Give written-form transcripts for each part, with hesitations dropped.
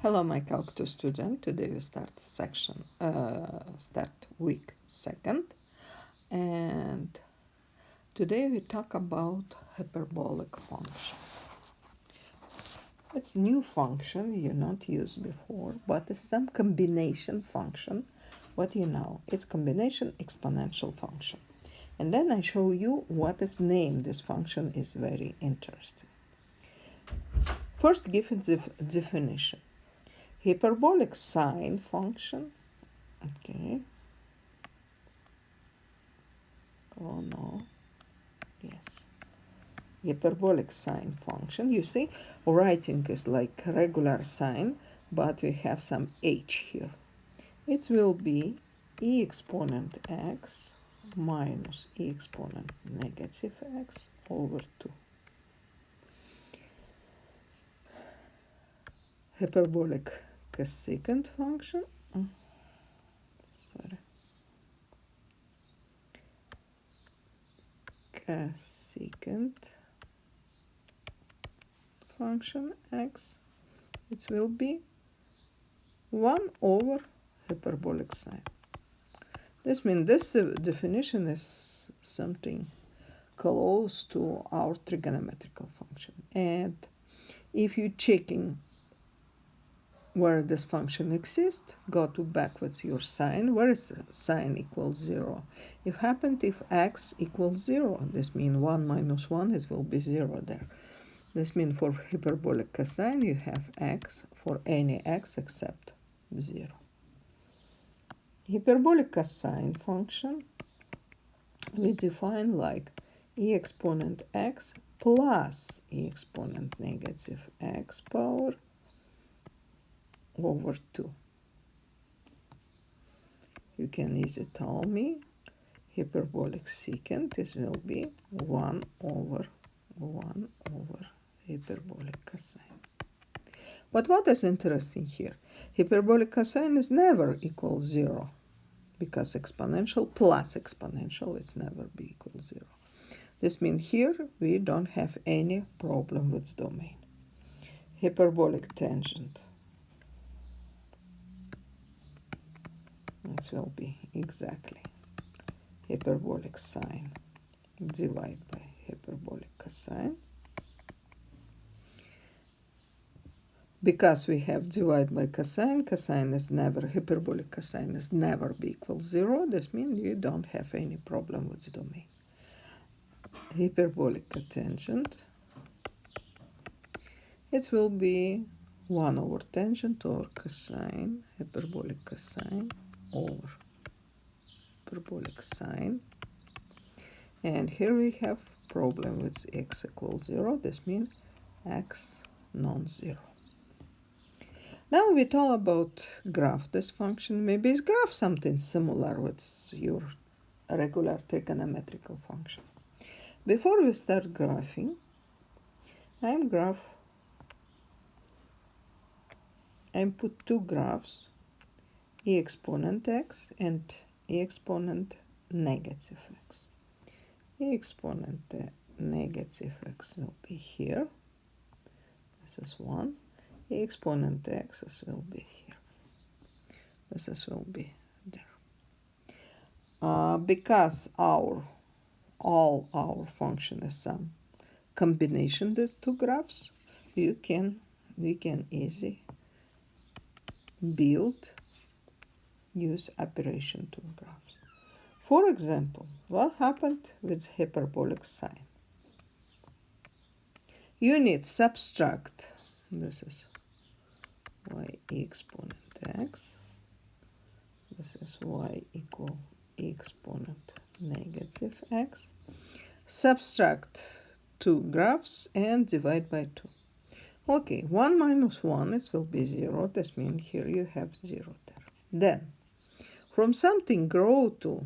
Hello, my Calc 2 student. Today we start week second, and today we talk about hyperbolic function. It's new function you not used before, but it's some combination function. What you know? It's combination exponential function. And then I show you what is named. This function is very interesting. First, give it the definition. Hyperbolic sine function, okay. Oh no, yes. Hyperbolic sine function. You see, writing is like regular sine, but we have some h here. It will be e exponent x minus e exponent negative x over 2. Hyperbolic cosecant function. Cosecant function x, it will be 1 over hyperbolic sine. This means this definition is something close to our trigonometrical function. And if you're checking where this function exists, go to backwards your sign. Where is sine equals 0? If happened if x equals 0, this means 1 minus 1 will be 0 there. This means for hyperbolic cosine you have x for any x except 0. Hyperbolic cosine function we define like e exponent x plus e exponent negative x power over 2. You can easily tell me hyperbolic secant, this will be 1 over hyperbolic cosine. But what is interesting here? Hyperbolic cosine is never equal 0 because exponential plus exponential it's never be equal 0. This means here we don't have any problem with domain. Hyperbolic tangent. This will be exactly hyperbolic sine divided by hyperbolic cosine. Because we have divide by cosine, cosine is never, hyperbolic cosine is never be equal 0. This means you don't have any problem with the domain. Hyperbolic cotangent, it will be 1 over tangent or cosine, hyperbolic cosine over hyperbolic sine. And here we have problem with x equals 0. This means x non-zero. Now we talk about graph this function. Maybe it's graph something similar with your regular trigonometrical function. Before we start graphing, I put two graphs, e exponent x and e exponent negative x. E exponent negative x will be here. This is 1. E exponent x will be here. This will be there. Because all our function is some combination these two graphs, we can easily use operation to graphs. For example, what happened with hyperbolic sine? You need subtract, this is y exponent x, this is y equal e exponent negative x, subtract two graphs and divide by 2. Okay, 1 minus 1, it will be 0. This means here you have 0 there. Then, from something grow to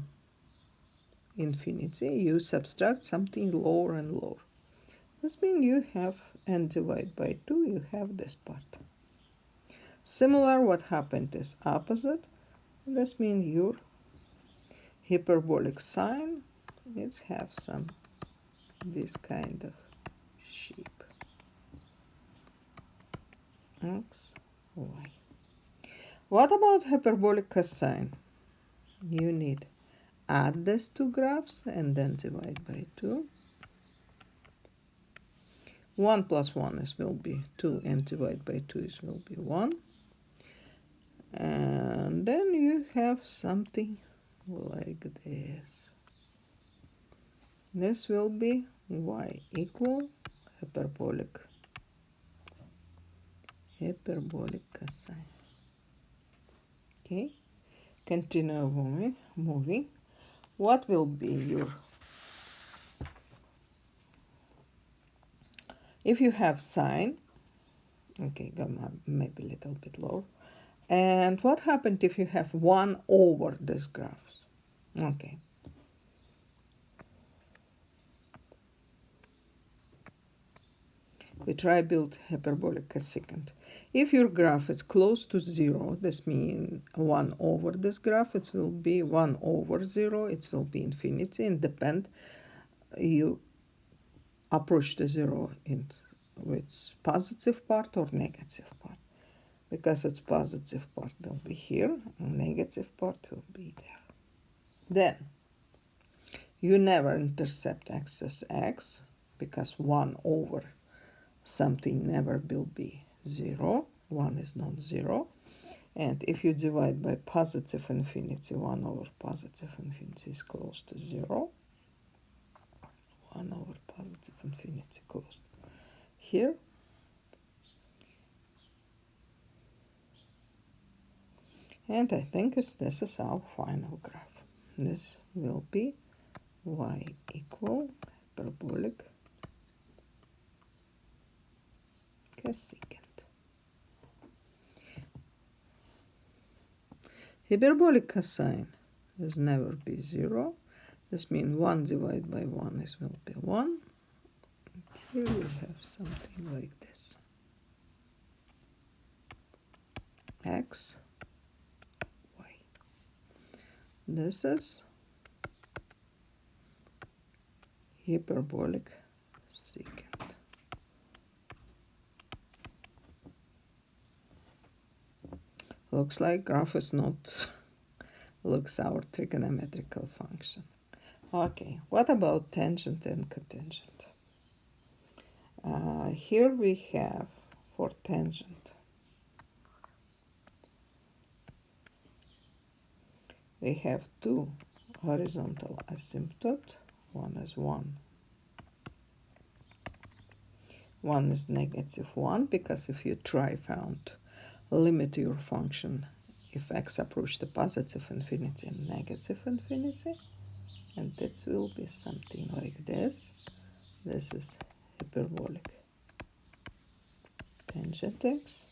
infinity, you subtract something lower and lower. This means you have, and divide by 2, you have this part. Similar, what happened is opposite. This means your hyperbolic sine, it have some this kind of shape. X y. What about hyperbolic cosine? You need add these two graphs and then divide by 2. 1 plus 1 will be 2, and divide by 2 will be 1. And then you have something like this. This will be y equal hyperbolic cosine. Okay, continue moving. What will be your, if you have sine, okay, go maybe a little bit lower. And what happened if you have 1 over this graph? Okay. We try build hyperbolic cosecant. If your graph is close to 0, this means 1 over this graph, it will be 1 over 0, it will be infinity, and depend you approach the 0 in with positive part or negative part. Because its positive part will be here, and negative part will be there. Then, you never intercept axis x, because 1 over something never will be 0. 1 is not 0. And if you divide by positive infinity, 1 over positive infinity is close to 0. 1 over positive infinity close here. And I think this is our final graph. This will be y equal hyperbolic cosecant. Hyperbolic cosine is never be 0. This means 1 divided by 1 will be 1. Here we have something like this. X, y. This is hyperbolic secant. Looks like graph is not looks our trigonometrical function. Okay, what about tangent and cotangent? Here we have for tangent, we have two horizontal asymptote. One is 1. One is negative 1, because if you try found limit your function if x approach the positive infinity and negative infinity, and that will be something like this. This is hyperbolic tangent x.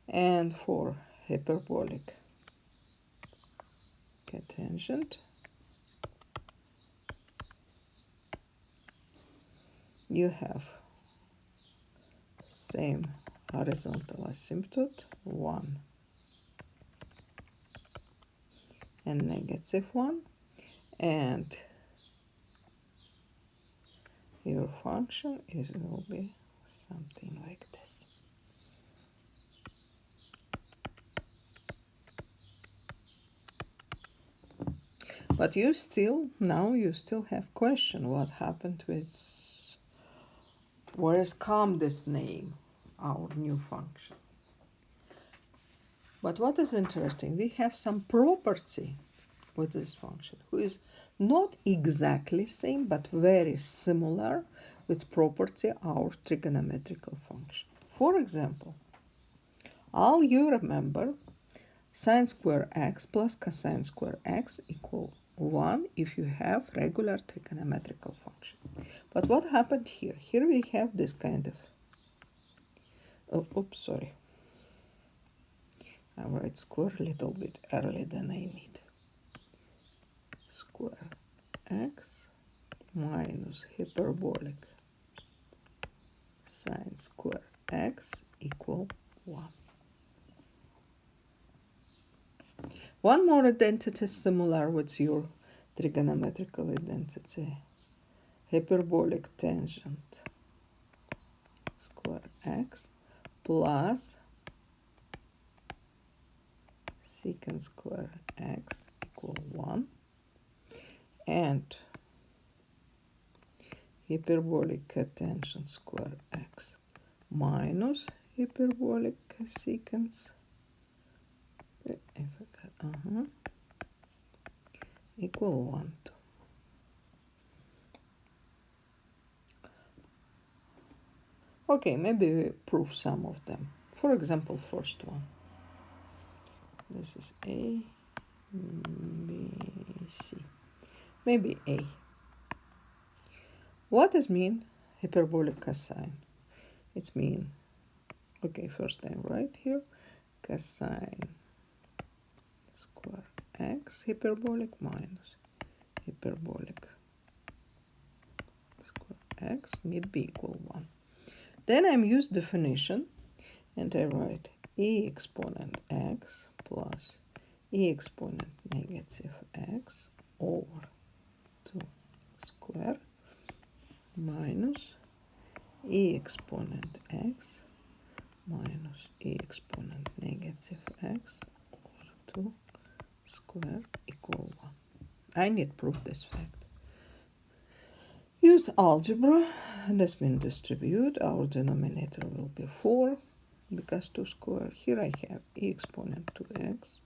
And for hyperbolic cotangent, you have same horizontal asymptote, 1 and negative 1, and your function will be something like this. But you still have question what happened with where is come this name, our new function. But what is interesting, we have some property with this function who is not exactly same but very similar with property our trigonometrical function. For example, all you remember sine square x plus cosine square x equal 1 if you have regular trigonometrical function. But what happened here? Here we have this kind of, sorry. I write square a little bit early than I need. Square x minus hyperbolic sine square x equal 1. One more identity similar with your trigonometrical identity. Hyperbolic tangent square x plus secant square x equal 1, and hyperbolic cotangent square x minus hyperbolic cosecant equal 1 to. Okay, maybe we prove some of them. For example, first one. This is A, B, C. Maybe A. What does mean hyperbolic cosine? It's mean, okay, first I write here, cosine square x hyperbolic minus hyperbolic square x need be equal 1. Then I use definition and I write e exponent x plus e exponent negative x over 2 square minus e exponent x minus e exponent negative x over 2 square equal 1. I need prove this fact. Use algebra, this means distribute, our denominator will be 4, because 2 square, here I have e exponent 2x,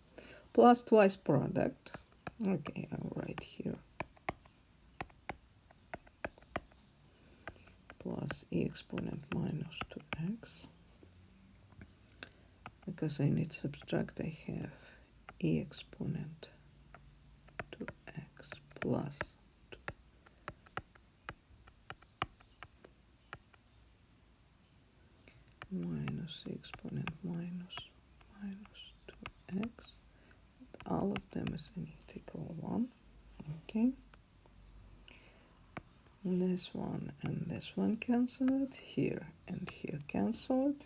plus twice product, okay, I'll write here, plus e exponent minus 2x, because I need subtract, I have e exponent 2x plus minus exponent minus 2x. All of them is equal 1. Okay. This one and this one cancelled. Here and here cancelled.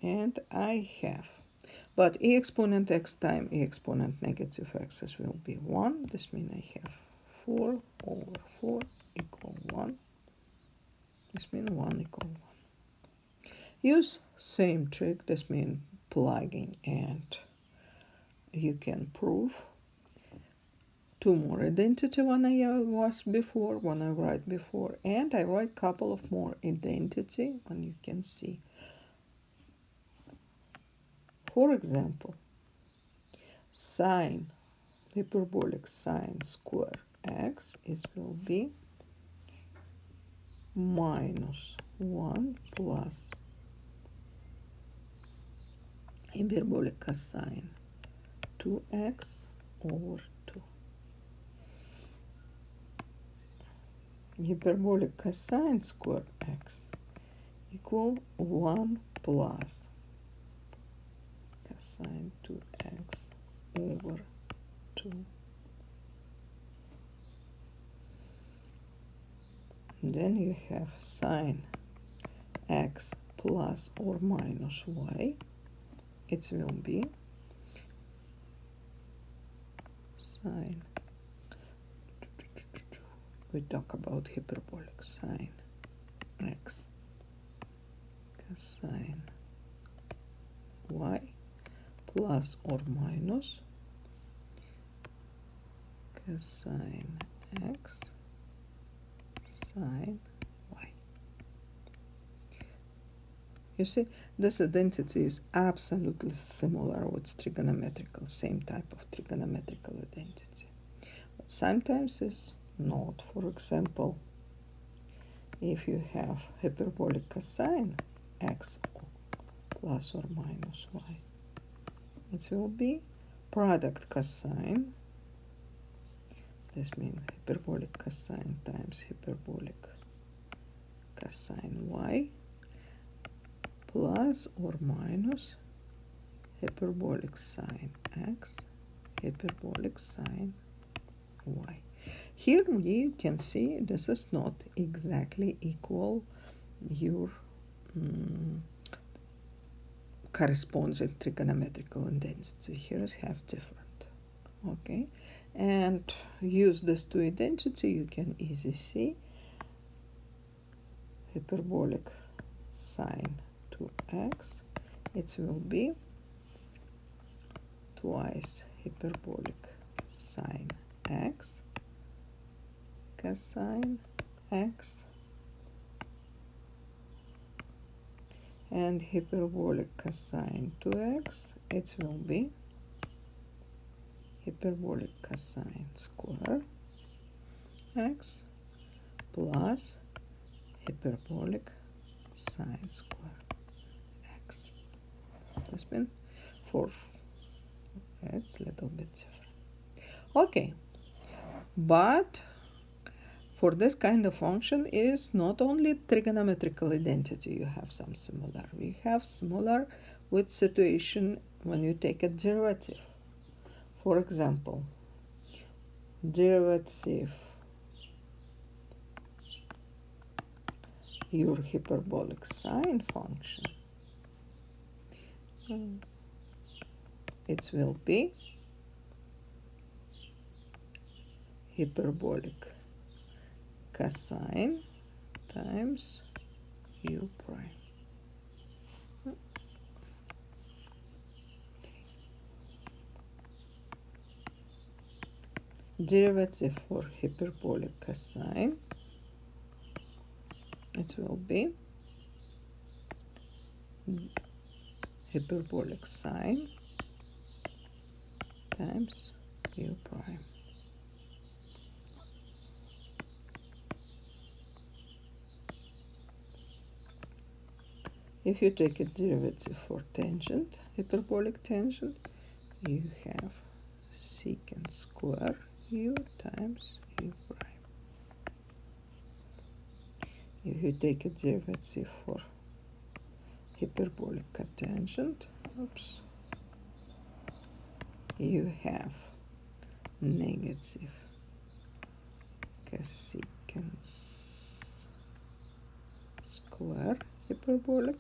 And I have, but e exponent x times e exponent negative x's will be 1. This means I have 4 over 4 equal 1. This means 1 equal 1. Use same trick, this means plugging, and you can prove 2 more identity one I was before, one I write before, and I write couple of more identity, and you can see. For example, sine, hyperbolic sine square x will be minus 1 plus hyperbolic cosine 2x over 2. Hyperbolic cosine square x equal 1 plus cosine 2x over 2. Then you have sine x plus or minus y. It will be sine, we talk about hyperbolic, sine x cosine y plus or minus cosine x sine y. You see, this identity is absolutely similar with trigonometrical, same type of trigonometrical identity. But sometimes it's not. For example, if you have hyperbolic cosine x plus or minus y, it will be product cosine. This means hyperbolic cosine times hyperbolic cosine y plus or minus hyperbolic sine x hyperbolic sine y. Here we can see this is not exactly equal your corresponding trigonometrical identity. Here have different. Okay, and use this two identity, you can easily see hyperbolic sine 2x, it will be twice hyperbolic sine x cosine x, and hyperbolic cosine 2x, it will be hyperbolic cosine square x plus hyperbolic sine square x. This means for it's a little bit different. Okay, but for this kind of function is not only trigonometrical identity you have some similar. We have similar with situation when you take a derivative. For example, derivative your hyperbolic sine function, it will be hyperbolic cosine times u prime. Derivative for hyperbolic cosine, it will be hyperbolic sine times u prime. If you take a derivative for tangent, hyperbolic tangent, you have secant square u times u prime. If you take a derivative for hyperbolic cotangent, you have negative cosecant square hyperbolic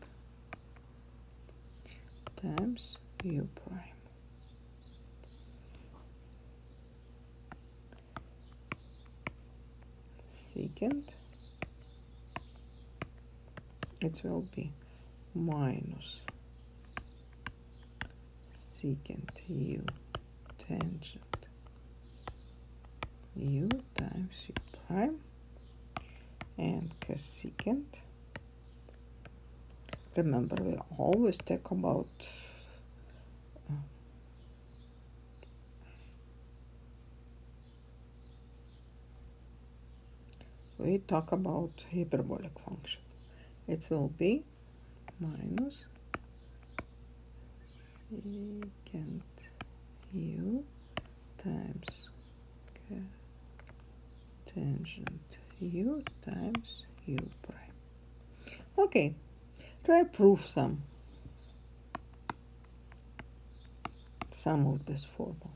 times u prime. Secant, it will be minus secant u tangent u times u prime, and cosecant. Remember, we always talk about hyperbolic function. It will be minus secant u times tangent u times u prime. Okay, try prove some of this formula.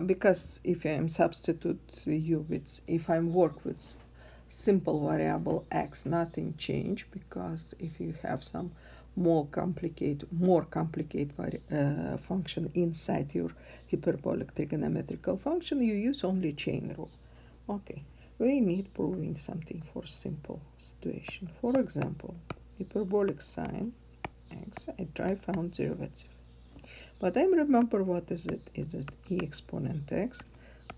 Because if I'm substitute u with, if I work with simple variable x, nothing change, because if you have some more complicated function inside your hyperbolic trigonometrical function, you use only chain rule. Okay, we need proving something for simple situation. For example, hyperbolic sine x, I try found derivative. But I remember what is it? It is e exponent x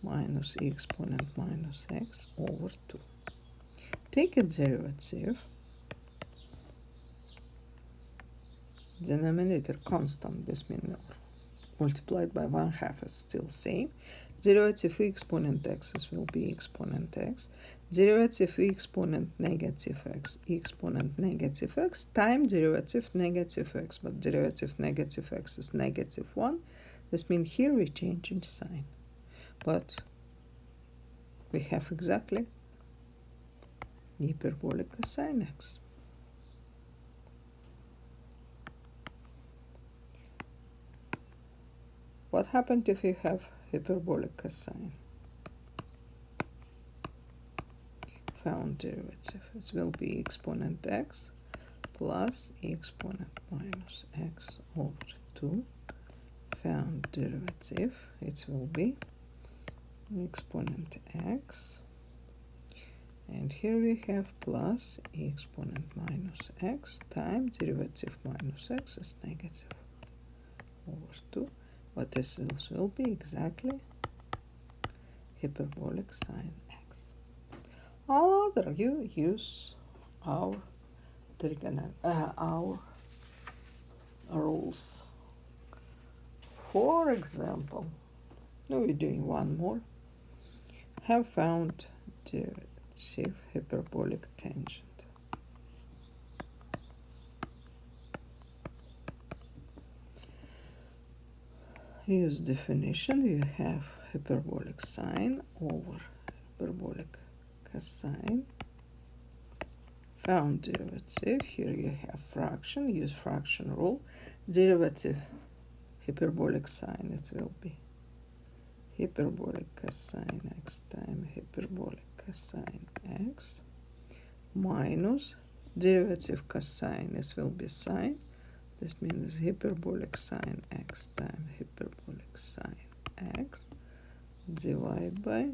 minus e exponent minus x over 2. Take a derivative. Denominator constant, this means multiplied by 1/2 is still same. Derivative e exponent x will be exponent x. Derivative e exponent negative x, e exponent negative x, time derivative negative x, but derivative negative x is -1. This means here we change in sign, but we have exactly hyperbolic cosine x. What happened if you have hyperbolic cosine? Found derivative. It will be exponent x plus e exponent minus x over 2. Found derivative. It will be exponent x. And here we have plus e exponent minus x times derivative minus x is negative. over 2. What this will be exactly hyperbolic sine x. All other you use our our rules. For example, now we're doing one more. Have found the hyperbolic tangent. Use definition. You have hyperbolic sine over hyperbolic cosine. Found derivative. Here you have fraction. Use fraction rule. Derivative hyperbolic sine, it will be hyperbolic cosine x times hyperbolic cosine x minus derivative cosine, this will be sine. This means hyperbolic sine x times hyperbolic sine x divided by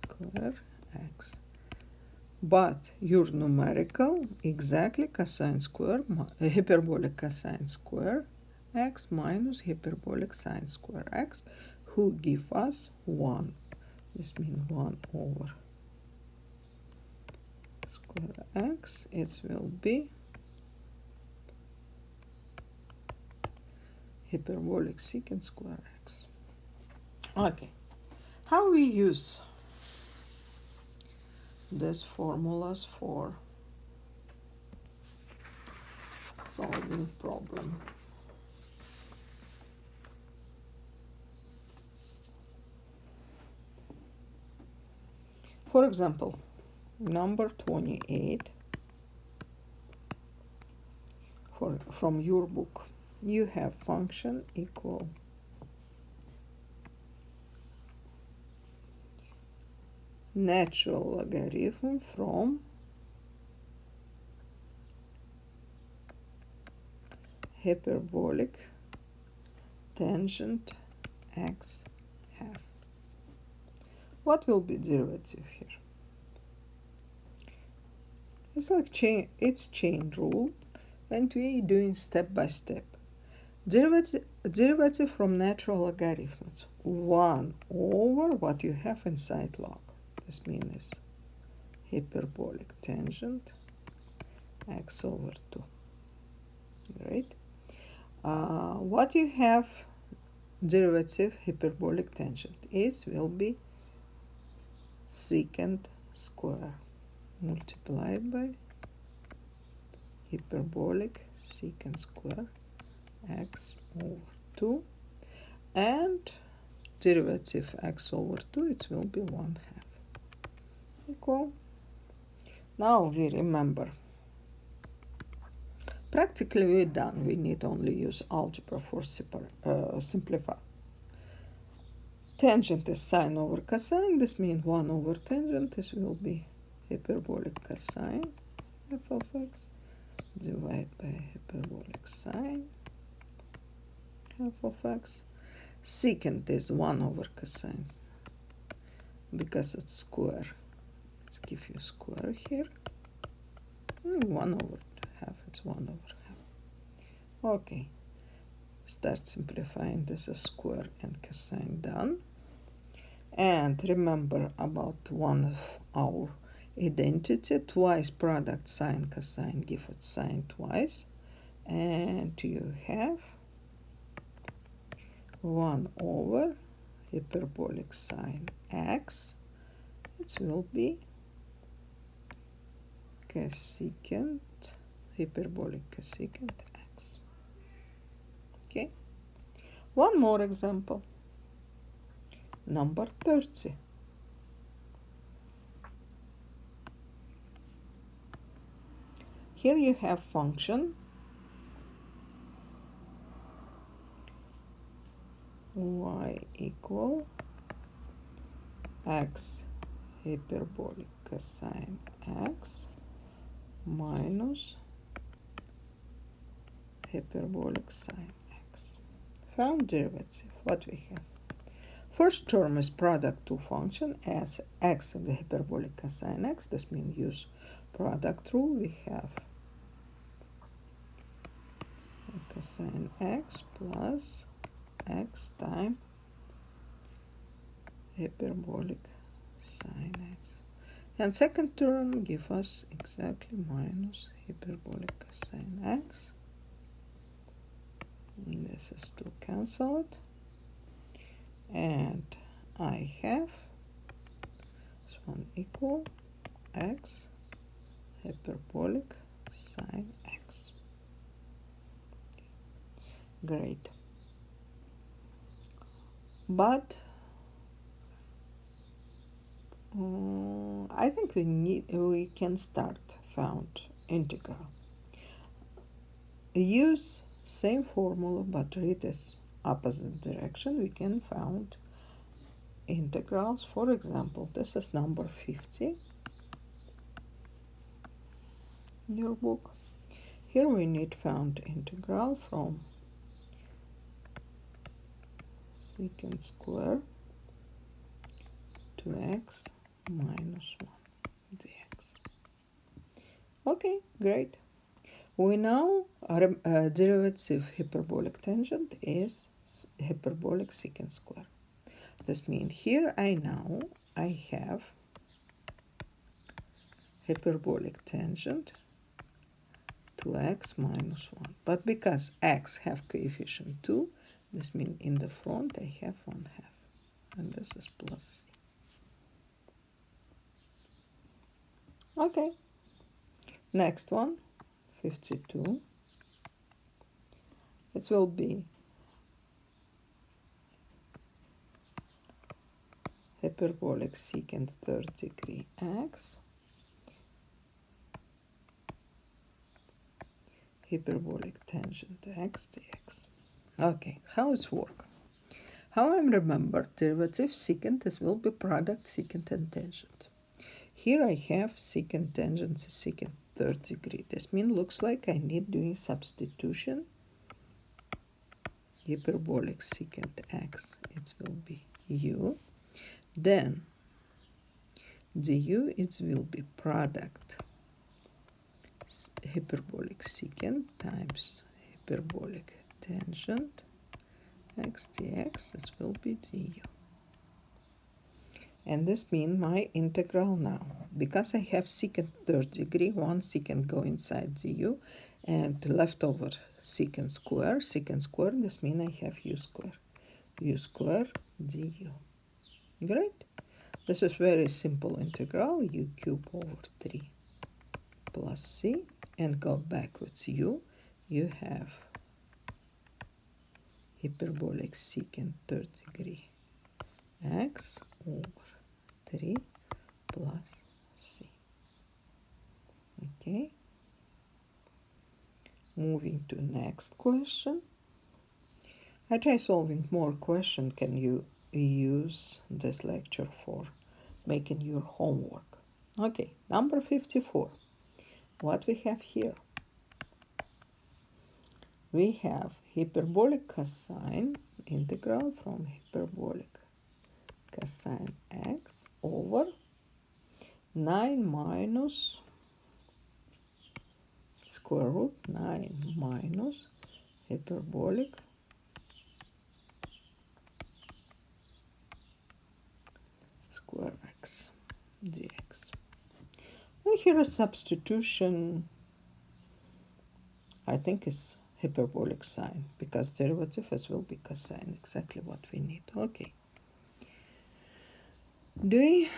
square x. But your numerical exactly cosine square, hyperbolic cosine square x minus hyperbolic sine square x, who give us 1. This means 1 over square x. It will be hyperbolic secant square x. Okay, how we use these formulas for solving problem? For example, number 28 from your book, you have function equal natural logarithm from hyperbolic tangent x half. What will be derivative here? It's like chain rule, and we're doing step by step. Derivative from natural logarithms, 1 over what you have inside log. This means hyperbolic tangent x over 2. Right? What you have derivative hyperbolic tangent is will be secant square multiplied by hyperbolic secant square x over 2, and derivative x over 2, it will be 1/2 equal. Now we remember, practically we're done. We need only use algebra for simplify. Tangent is sine over cosine. This means 1 over tangent. This will be hyperbolic cosine f of x divided by hyperbolic sine f of x. Secant is 1 over cosine because it's square. Let's give you square here. 1 over half. It's 1 over half. Okay. Start simplifying. This is square and cosine done. And remember about one of our identity, twice product sine cosine give it sine twice, and you have 1 over hyperbolic sine x. It will be cosecant hyperbolic cosecant x. Okay, one more example, number 30. Here you have function y equal x hyperbolic cosine x minus hyperbolic sine x. Found derivative. What we have? First term is product two function as x and the hyperbolic cosine x. This means use product rule. We have cosine x plus x times hyperbolic sine x. And second term give us exactly minus hyperbolic cosine x. And this is to cancel it. And I have this one equal x hyperbolic sine x. Great. But I think we can start found integral. Use same formula but read this opposite direction. We can found integrals. For example, this is number 50 in your book. Here we need found integral from secant square to x minus 1 dx. Okay, great. We know our derivative hyperbolic tangent is hyperbolic secant square. This means here I know I have hyperbolic tangent to x minus 1. But because x have coefficient 2, this means in the front I have 1/2. And this is plus c. Okay. Next one, 52. It will be hyperbolic secant third degree x hyperbolic tangent x dx. Okay, how it's work? How I remember derivative secant, this will be product secant and tangent. Here I have secant tangent secant third degree. This means looks like I need doing substitution. Hyperbolic secant x, it will be u. Then du, it will be product hyperbolic secant times hyperbolic tangent x dx. This will be du. And this means my integral now, because I have secant third degree, one secant go inside du, and leftover secant square, this means I have u square du. Great. This is very simple integral, u cube over 3 plus c, and go backwards u. You have hyperbolic secant third degree x over 3 plus c. Okay. Moving to next question. I try solving more question. Can you use this lecture for making your homework? Okay, number 54. What we have here? We have hyperbolic cosine integral from hyperbolic cosine x over 9 minus square root 9 minus hyperbolic square x dx. And here a substitution, I think is hyperbolic sine, because derivative as will be cosine, exactly what we need. Okay. Doing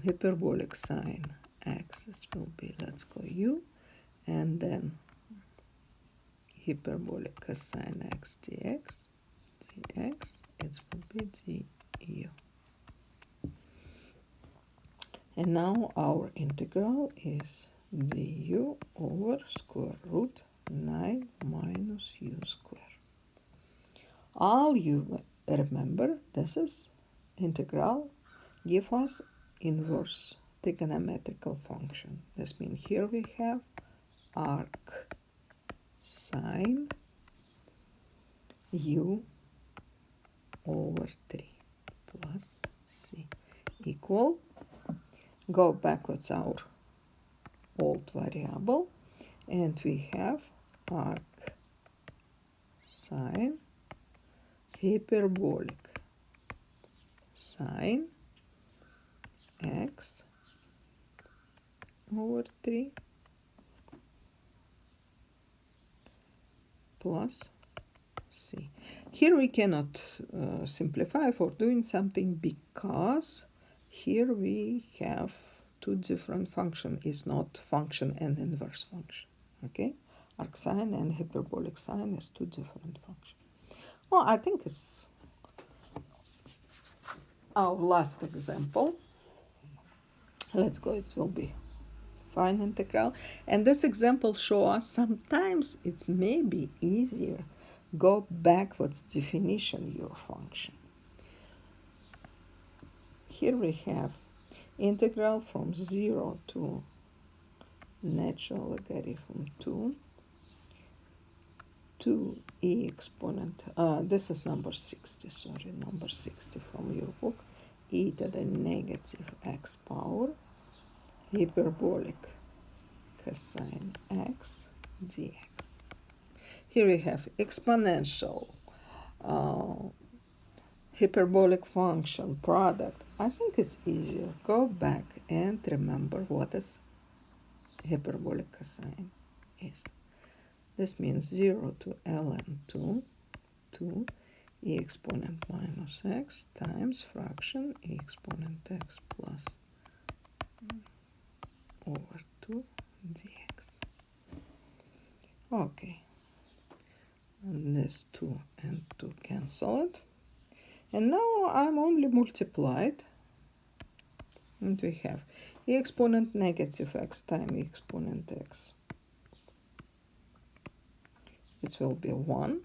hyperbolic sine x, this will be, let's go u, and then hyperbolic cosine x dx, it will be du. And now our integral is du over square root 9 minus u square. All you remember, this is integral, give us inverse trigonometrical function. This means here we have arc sine u over 3 plus c equal, go backwards our old variable, And we have arc sine hyperbolic sine x over 3 plus c. Here we cannot simplify for doing something because here we have two different functions. It's not function and inverse function. Okay, arcsine and hyperbolic sine is two different functions. Well, I think it's our last example. Let's go. It will be fine integral. And this example shows us sometimes it may be easier go backwards definition your function. Here we have integral from 0 to natural logarithm 2 e exponent, this is number 60, sorry, number 60 from your book, e to the negative x power hyperbolic cosine x dx. Here we have exponential hyperbolic function product. I think it's easier. Go back and remember what is hyperbolic cosine is. This means 0 to ln 2 e exponent minus x times fraction e exponent x plus over 2 dx. Okay. And this 2 and 2 cancel it. And now I'm only multiplied. And we have e exponent negative x times e exponent x. It will be 1.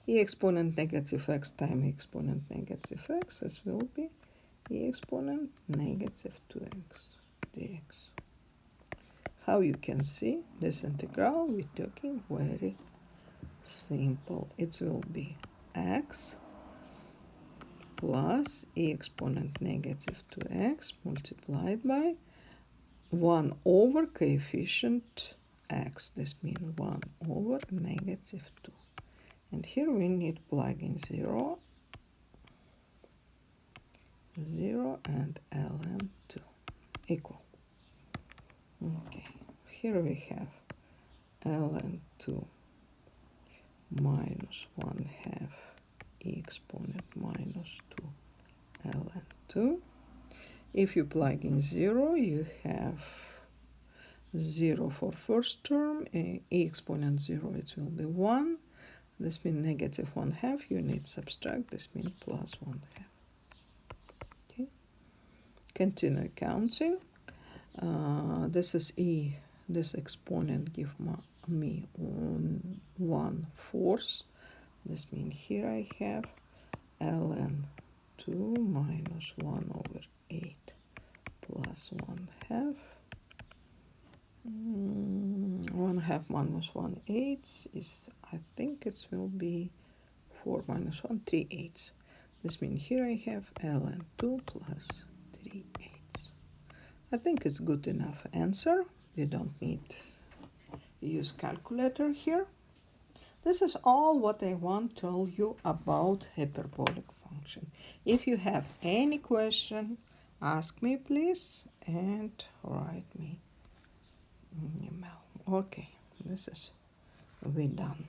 E exponent negative x times e exponent negative x. This will be e exponent negative 2x dx. How you can see this integral, we're talking very simple. It will be x plus e exponent negative 2x multiplied by 1 over coefficient x. This means 1 over negative 2. And here we need plug in 0 and ln 2 equal. Okay, here we have ln 2 minus 1/2 e exponent minus 2 ln 2. If you plug in 0, you have 0 for first term, e exponent 0, it will be 1. This means negative 1/2, you need subtract, this means plus 1/2. Okay, continue counting. This is e, this exponent give me 1/4. This means here I have ln 2 minus 1 over 8 plus 1/2. 1/2 minus 1/8 is, I think it will be 4 minus 1, 3/8. This means here I have ln 2 plus 3/8. I think it's good enough answer. You don't need to use calculator here. This is all what I want to tell you about hyperbolic function. If you have any question, ask me please and write me an email. Okay, this is we done.